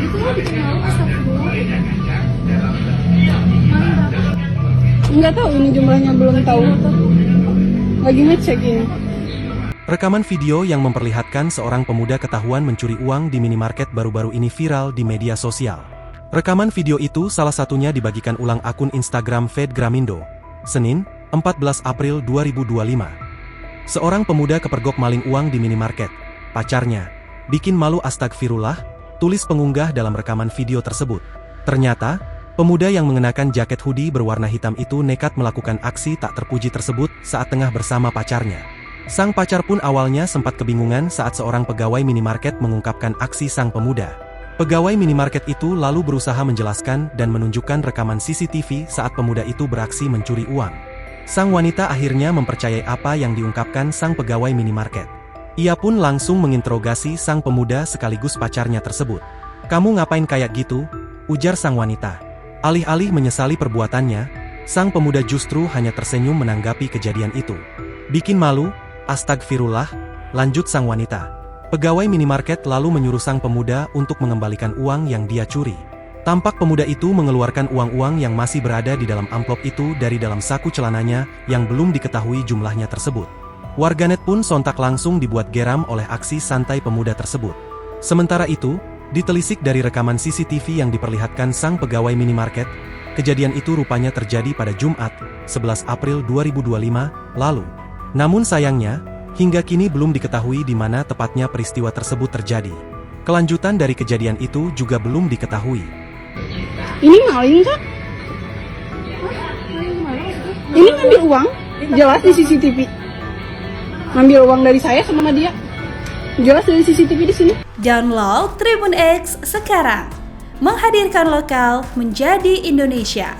Itu lo bikin malu, astagfirullah. Enggak tahu ini jumlahnya, belum tahu. Lagi ngecek ini. Rekaman video yang memperlihatkan seorang pemuda ketahuan mencuri uang di minimarket baru-baru ini viral di media sosial. Rekaman video itu salah satunya dibagikan ulang akun Instagram Fed Gramindo, Senin, 14 April 2025. Seorang pemuda kepergok maling uang di minimarket. Pacarnya bikin malu, astagfirullah, tulis pengunggah dalam rekaman video tersebut. Ternyata, pemuda yang mengenakan jaket hoodie berwarna hitam itu nekat melakukan aksi tak terpuji tersebut saat tengah bersama pacarnya. Sang pacar pun awalnya sempat kebingungan saat seorang pegawai minimarket mengungkapkan aksi sang pemuda. Pegawai minimarket itu lalu berusaha menjelaskan dan menunjukkan rekaman CCTV saat pemuda itu beraksi mencuri uang. Sang wanita akhirnya mempercayai apa yang diungkapkan sang pegawai minimarket. Ia pun langsung menginterogasi sang pemuda sekaligus pacarnya tersebut. "Kamu ngapain kayak gitu?" ujar sang wanita. Alih-alih menyesali perbuatannya, sang pemuda justru hanya tersenyum menanggapi kejadian itu. "Bikin malu, astagfirullah," lanjut sang wanita. Pegawai minimarket lalu menyuruh sang pemuda untuk mengembalikan uang yang dia curi. Tampak pemuda itu mengeluarkan uang-uang yang masih berada di dalam amplop itu dari dalam saku celananya yang belum diketahui jumlahnya tersebut. Warganet pun sontak langsung dibuat geram oleh aksi santai pemuda tersebut. Sementara itu, ditelisik dari rekaman CCTV yang diperlihatkan sang pegawai minimarket, kejadian itu rupanya terjadi pada Jumat, 11 April 2025, lalu. Namun sayangnya, hingga kini belum diketahui di mana tepatnya peristiwa tersebut terjadi. Kelanjutan dari kejadian itu juga belum diketahui. Ini maling kak? Ini ngambil uang, jelas di CCTV. Ngambil uang dari saya sama dia. Jelas dari CCTV di sini. Download Tribun X sekarang. Menghadirkan lokal menjadi Indonesia.